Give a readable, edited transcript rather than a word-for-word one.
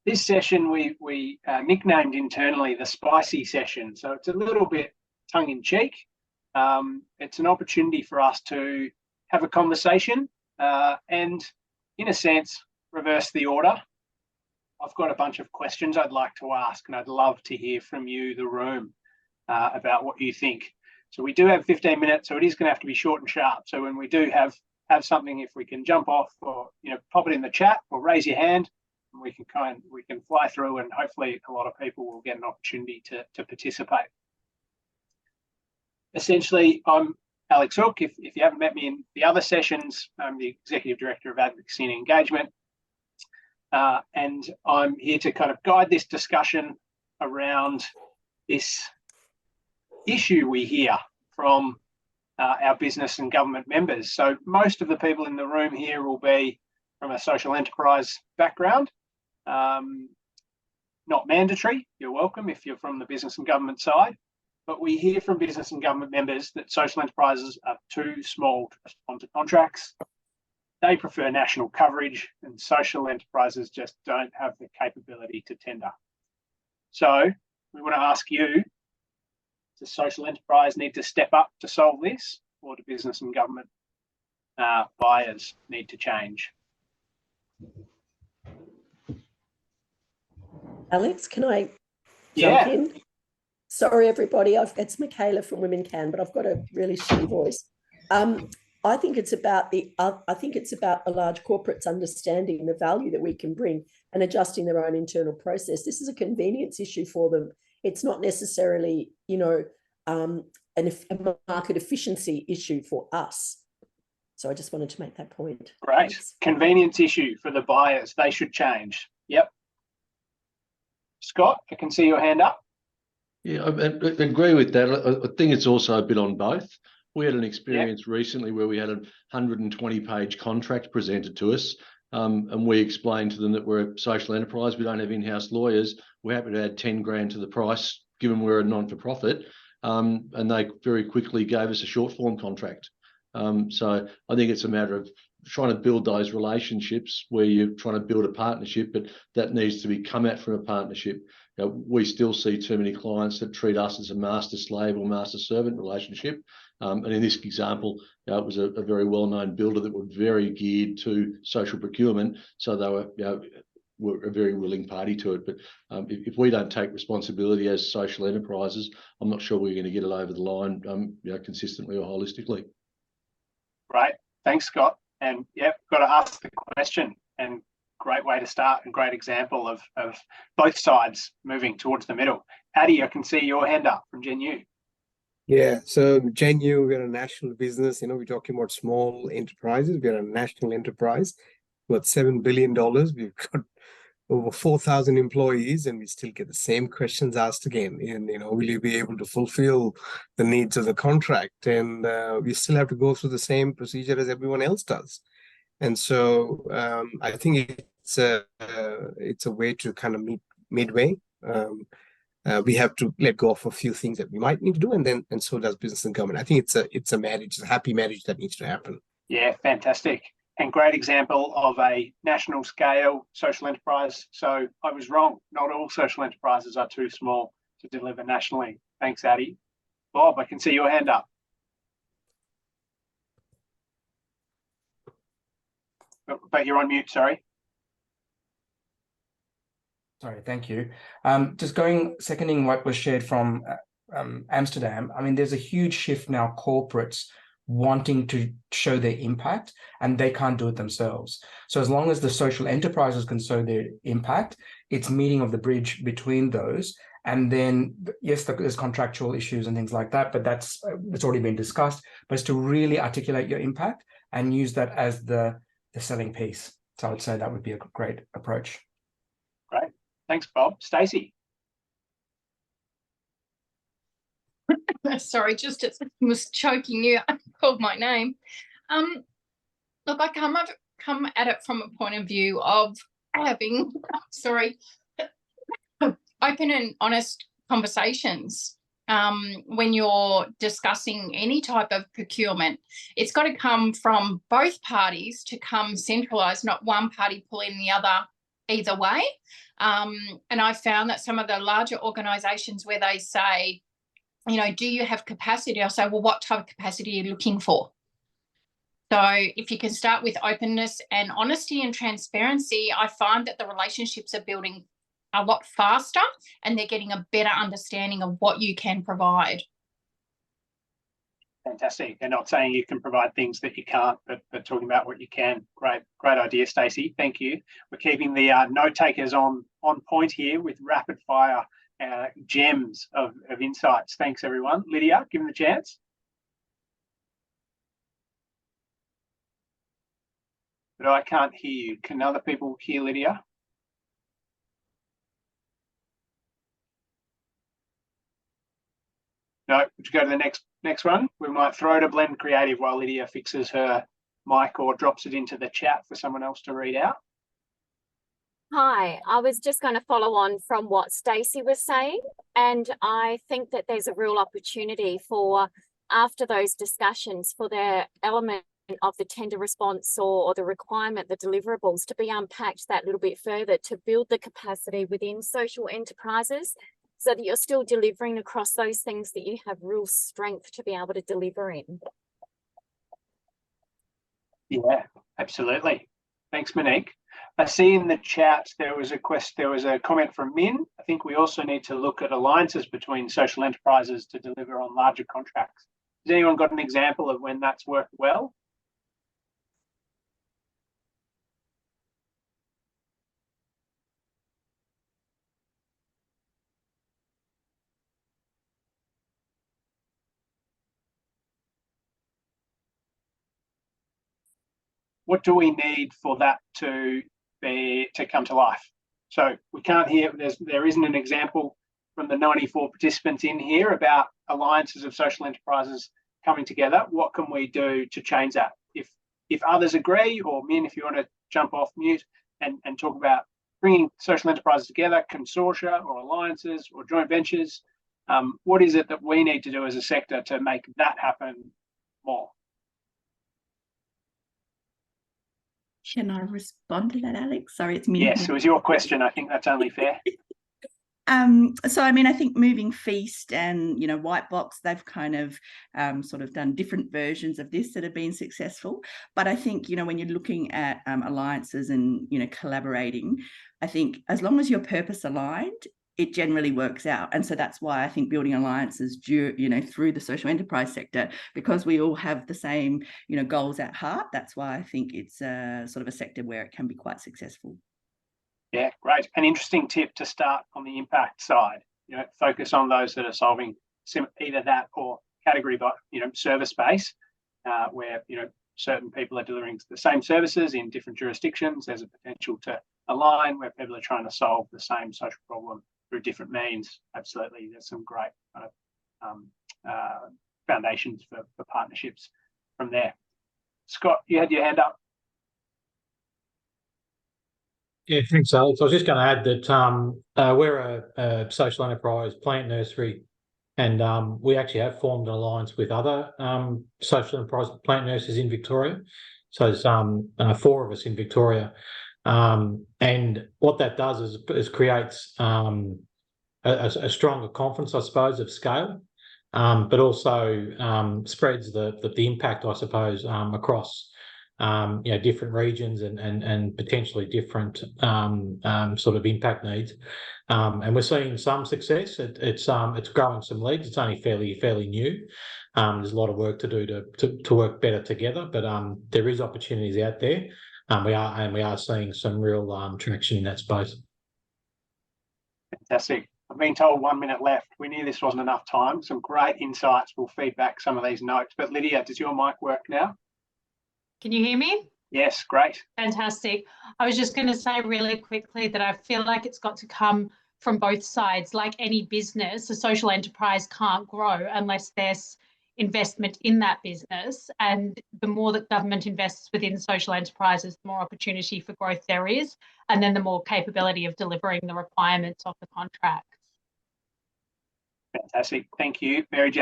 This session we nicknamed internally the spicy session. So it's a little bit tongue-in-cheek. It's an opportunity for us to have a conversation and, in a sense, reverse the order. I've got a bunch of questions I'd like to ask, and I'd love to hear from you, the room, about what you think. So we do have 15 minutes, so it is going to have to be short and sharp. So when we do have something, if we can jump off or pop it in the chat or raise your hand, and we can fly through, and hopefully a lot of people will get an opportunity to participate. Essentially, I'm Alex Hooke. If you haven't met me in the other sessions, I'm the Executive Director of Advocacy and Engagement. And I'm here to kind of guide this discussion around this issue we hear from our business and government members. So most of the people in the room here will be from a social enterprise background. Not mandatory, you're welcome if you're from the business and government side. But we hear from business and government members that social enterprises are too small to respond to contracts. They prefer national coverage, and social enterprises just don't have the capability to tender. So we want to ask you, does social enterprise need to step up to solve this, or do business and government buyers need to change? Alex, can I jump in? Sorry, everybody. It's Michaela from Women Can, but I've got a really shitty voice. I think it's about the large corporates understanding the value that we can bring and adjusting their own internal process. This is a convenience issue for them. It's not necessarily, a market efficiency issue for us. So I just wanted to make that point. Great. Thanks. Convenience issue for the buyers. They should change. Yep. Scott, I can see your hand up. Yeah, I agree with that. I think it's also a bit on both. We had an experience recently where we had a 120-page contract presented to us, and we explained to them that we're a social enterprise, we don't have in-house lawyers, we're happy to add 10 grand to the price, given we're a non-for-profit, and they very quickly gave us a short-form contract. So I think it's a matter of trying to build those relationships where you're trying to build a partnership, but that needs to be come out from a partnership. We still see too many clients that treat us as a master-slave or master-servant relationship. And in this example, it was a very well-known builder that were very geared to social procurement. So they were a very willing party to it. But if we don't take responsibility as social enterprises, I'm not sure we're going to get it over the line consistently or holistically. Right. Thanks, Scott. And got to ask the question, and great way to start and great example of both sides moving towards the middle. Addy, I can see your hand up from GenU. Yeah, so GenU, we're a national business. We're talking about small enterprises. We're a national enterprise. Worth $7 billion. We've got over 4,000 employees, and we still get the same questions asked again. And, will you be able to fulfill the needs of the contract? And we still have to go through the same procedure as everyone else does. And so I think it's a way to kind of meet midway. We have to let go of a few things that we might need to do, and so does business and government. I think it's a marriage, a happy marriage that needs to happen. Yeah, fantastic. And great example of a national scale social enterprise. So I was wrong. Not all social enterprises are too small to deliver nationally. Thanks, Addy. Bob, I can see your hand up. But you're on mute, sorry. Sorry, thank you. Just seconding what was shared from Amsterdam, I mean, there's a huge shift now, corporates wanting to show their impact, and they can't do it themselves. So as long as the social enterprises can show their impact, it's meeting of the bridge between those. And then, yes, there's contractual issues and things like that, but it's already been discussed. But it's to really articulate your impact and use that as the selling piece. So I would say that would be a great approach. Great. Thanks, Bob. Stacey. Sorry, just as I was choking you, I called my name. Look, I come at it from a point of view of having, open and honest conversations when you're discussing any type of procurement. It's got to come from both parties to come centralised, not one party pulling the other either way. And I found that some of the larger organisations where they say, you know, do you have capacity? I say, well, what type of capacity are you looking for? So if you can start with openness and honesty and transparency, I find that the relationships are building a lot faster and they're getting a better understanding of what you can provide. Fantastic. They're not saying you can provide things that you can't, but talking about what you can. Great idea, Stacey. Thank you. We're keeping the note takers on point here with rapid fire gems of insights. Thanks, everyone. Lydia, give them the chance. But I can't hear you. Can other people hear Lydia? No, would you go to the next one? We might throw to Blend Creative while Lydia fixes her mic or drops it into the chat for someone else to read out. Hi, I was just going to follow on from what Stacey was saying, and I think that there's a real opportunity for, after those discussions, for the element of the tender response or the requirement, the deliverables, to be unpacked that little bit further to build the capacity within social enterprises so that you're still delivering across those things that you have real strength to be able to deliver in. Yeah, absolutely. Thanks, Monique. I see in the chat there was a comment from Min. I think we also need to look at alliances between social enterprises to deliver on larger contracts. Has anyone got an example of when that's worked well? What do we need for that to come to life? So we can't hear, there isn't an example from the 94 participants in here about alliances of social enterprises coming together. What can we do to change that? If others agree, or Min, if you want to jump off mute and talk about bringing social enterprises together, consortia or alliances or joint ventures, what is it that we need to do as a sector to make that happen more? Can I respond to that, Alex? Sorry, it's me. Yes, it was your question. I think that's only fair. So, I mean, I think Moving Feast and, White Box, they've kind of sort of done different versions of this that have been successful. But I think, when you're looking at alliances and, collaborating, I think as long as you're purpose aligned, it generally works out. And so that's why I think building alliances through the social enterprise sector, because we all have the same, goals at heart. That's why I think it's sort of a sector where it can be quite successful. Yeah, great. An interesting tip to start on the impact side. Focus on those that are solving either that or category, but service base, where certain people are delivering the same services in different jurisdictions. There's a potential to align where people are trying to solve the same social problem through different means. Absolutely, there's some great kind of foundations for partnerships from there. Scott, you had your hand up. Yeah, thanks, Alex. I was just going to add that we're a social enterprise plant nursery, and we actually have formed an alliance with other social enterprise plant nurses in Victoria. So there's 4 of us in Victoria. And what that does is creates a stronger confidence, I suppose, of scale, but also spreads the impact, I suppose, across different regions and potentially different sort of impact needs. And we're seeing some success. It's growing some leads. It's only fairly new. There's a lot of work to do to work better together, but there is opportunities out there. We are seeing some real traction in that space. Fantastic. I've been told 1 minute left. We knew this wasn't enough time. Some great insights. We'll feed back some of these notes. But Lydia, does your mic work now? Can you hear me? Yes, great. Fantastic. I was just going to say really quickly that I feel like it's got to come from both sides. Like any business, a social enterprise can't grow unless there's investment in that business. And the more that government invests within social enterprises, the more opportunity for growth there is, and then the more capability of delivering the requirements of the contracts. Fantastic. Thank you. Mary Jo.